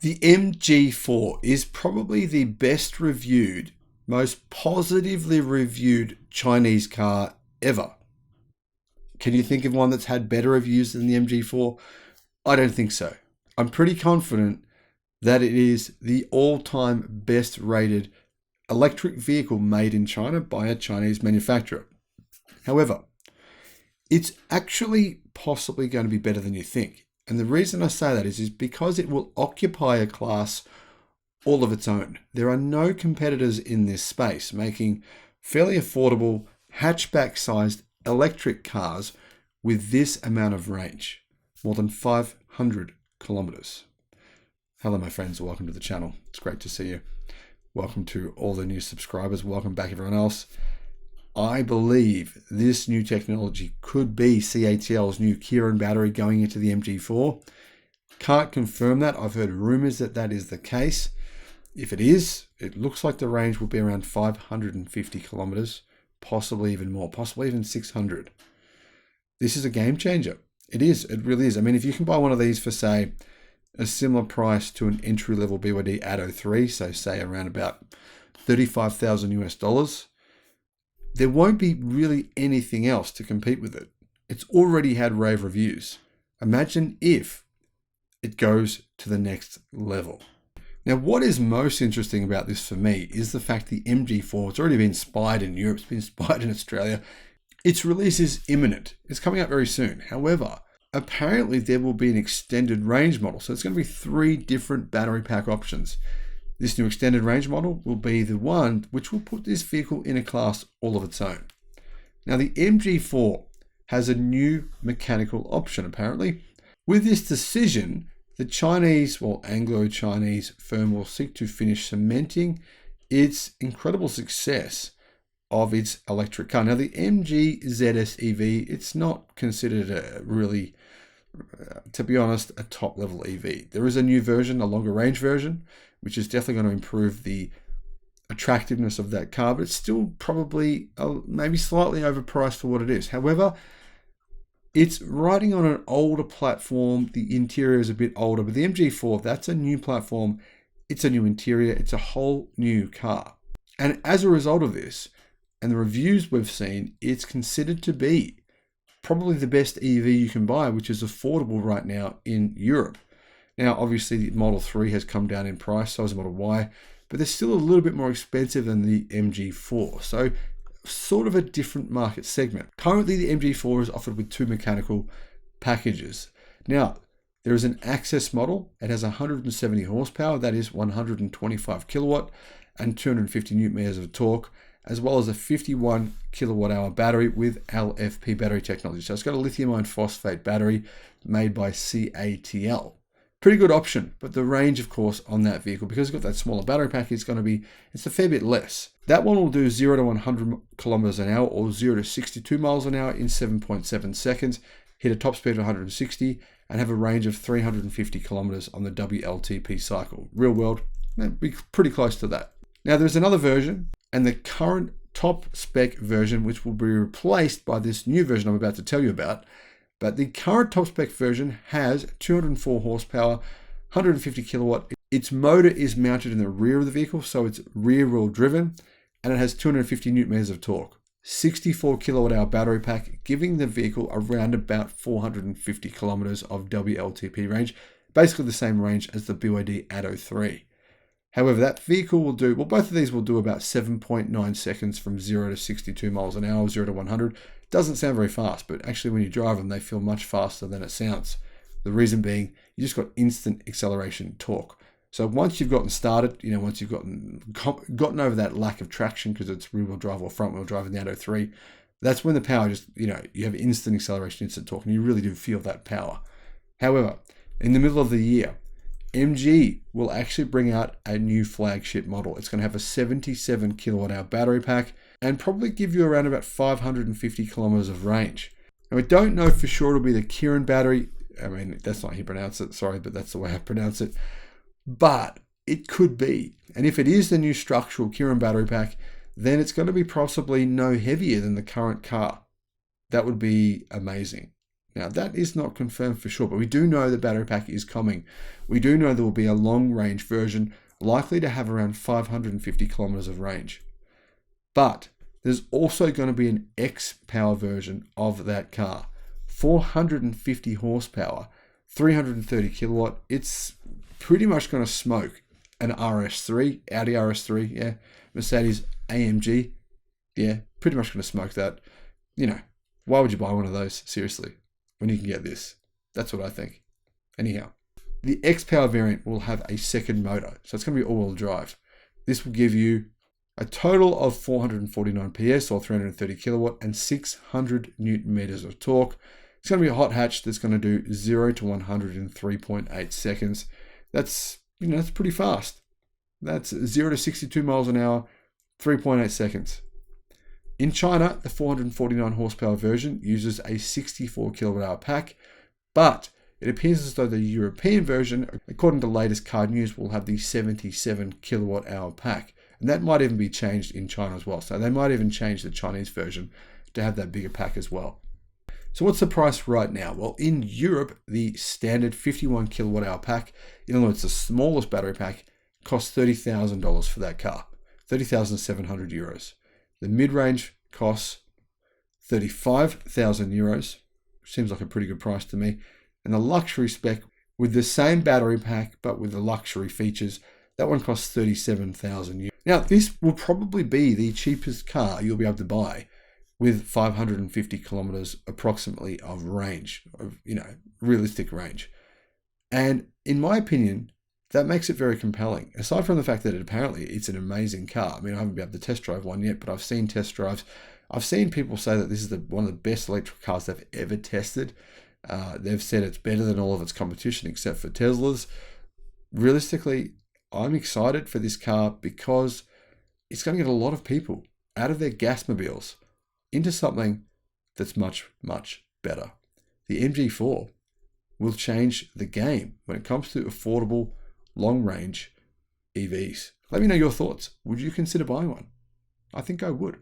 The MG4 is probably the best reviewed, most positively reviewed Chinese car ever. Can you think of one that's had better reviews than the MG4? I don't think so. I'm pretty confident that it is the all-time best rated electric vehicle made in China by a Chinese manufacturer. However, it's actually possibly going to be better than you think. And the reason I say that is because it will occupy a class all of its own. There are no competitors in this space making fairly affordable hatchback-sized electric cars with this amount of range, more than 500 kilometers. Hello, my friends. Welcome to the channel. It's great to see you. Welcome to all the new subscribers. Welcome back, everyone else. I believe this new technology could be CATL's new Kirin battery going into the MG4. Can't confirm that. I've heard rumors that that is the case. If it is, it looks like the range will be around 550 kilometers, possibly even more, possibly even 600. This is a game changer. It is. It really is. I mean, if you can buy one of these for, say, a similar price to an entry-level BYD ID.3, so say around about $35,000 US, there won't be really anything else to compete with it. It's already had rave reviews. Imagine if it goes to the next level. Now, what is most interesting about this for me is the fact the MG4, it's already been spied in Europe, it's been spied in Australia. Its release is imminent. It's coming out very soon. However, apparently there will be an extended range model. So it's going to be 3 different battery pack options. This new extended range model will be the one which will put this vehicle in a class all of its own. Now, the MG4 has a new mechanical option, apparently. With this decision, the Chinese, well, Anglo-Chinese firm will seek to finish cementing its incredible success of its electric car. Now, the MG ZS EV, it's not considered a really, to be honest, a top-level EV. There is a new version, a longer range version, which is definitely going to improve the attractiveness of that car, but it's still probably maybe slightly overpriced for what it is. However, it's riding on an older platform. The interior is a bit older, but the MG4, that's a new platform. It's a new interior. It's a whole new car. And as a result of this, and the reviews we've seen, it's considered to be probably the best EV you can buy, which is affordable right now in Europe. Now, obviously, the Model 3 has come down in price, so has the Model Y, but they're still a little bit more expensive than the MG4. So, sort of a different market segment. Currently, the MG4 is offered with 2 mechanical packages. Now, there is an Access model. It has 170 horsepower, that is 125 kilowatt, and 250 newton meters of torque, as well as a 51 kilowatt hour battery with LFP battery technology. So it's got a lithium iron phosphate battery made by CATL. Pretty good option, but the range, of course, on that vehicle, because it's got that smaller battery pack, it's a fair bit less. That one will do 0 to 100 kilometers an hour or 0 to 62 miles an hour in 7.7 seconds, hit a top speed of 160, and have a range of 350 kilometers on the WLTP cycle. Real world, be pretty close to that. Now, there's another version, and the current top spec version, which will be replaced by this new version I'm about to tell you about. But the current top spec version has 204 horsepower, 150 kilowatt. Its motor is mounted in the rear of the vehicle, so it's rear wheel driven, and it has 250 newton meters of torque. 64 kilowatt hour battery pack, giving the vehicle around about 450 kilometers of WLTP range, basically the same range as the BYD ID.3. However, that vehicle will do, well, both of these will do about 7.9 seconds from 0 to 62 miles an hour, 0 to 100. Doesn't sound very fast, but actually when you drive them, they feel much faster than it sounds. The reason being, you just got instant acceleration torque. So once you've gotten started, once you've gotten over that lack of traction because it's rear-wheel drive or front-wheel drive in the ID.3, that's when the power just, you have instant acceleration, instant torque, and you really do feel that power. However, in the middle of the year, MG will actually bring out a new flagship model. It's going to have a 77 kilowatt hour battery pack and probably give you around about 550 kilometers of range. Now, we don't know for sure it'll be the Kirin battery. I mean, that's not how you pronounce it, sorry, but that's the way I pronounce it. But it could be. And if it is the new structural Kirin battery pack, then it's going to be possibly no heavier than the current car. That would be amazing. Now, that is not confirmed for sure, but we do know the battery pack is coming. We do know there will be a long-range version, likely to have around 550 kilometers of range. But there's also going to be an X-Power version of that car. 450 horsepower, 330 kilowatt. It's pretty much going to smoke an RS3, Audi RS3, yeah, Mercedes AMG, yeah, pretty much going to smoke that. You know, why would you buy one of those, seriously, when you can get this? That's what I think. Anyhow, the X-Power variant will have a second motor, so it's going to be all-wheel drive. This will give you a total of 449 PS or 330 kilowatt and 600 Newton meters of torque. It's going to be a hot hatch that's going to do 0 to 100 in 3.8 seconds. That's, you know, that's pretty fast. That's 0 to 62 miles an hour, 3.8 seconds. In China, the 449 horsepower version uses a 64 kilowatt hour pack, but it appears as though the European version, according to latest car news, will have the 77 kilowatt hour pack. And that might even be changed in China as well. So they might even change the Chinese version to have that bigger pack as well. So what's the price right now? Well, in Europe, the standard 51 kilowatt hour pack, in other words, the smallest battery pack, costs $30,000 for that car, 30,700 euros. The mid-range costs 35,000 euros, which seems like a pretty good price to me. And the luxury spec with the same battery pack, but with the luxury features, that one costs 37,000 euros. Now, this will probably be the cheapest car you'll be able to buy with 550 kilometers approximately of range, of, you know, realistic range. And in my opinion, that makes it very compelling. Aside from the fact that apparently it's an amazing car. I mean, I haven't been able to test drive one yet, but I've seen test drives. I've seen people say that this is one of the best electric cars they've ever tested. They've said it's better than all of its competition except for Tesla's. Realistically, I'm excited for this car because it's going to get a lot of people out of their gasmobiles into something that's much, much better. The MG4 will change the game when it comes to affordable, long-range EVs. Let me know your thoughts. Would you consider buying one? I think I would.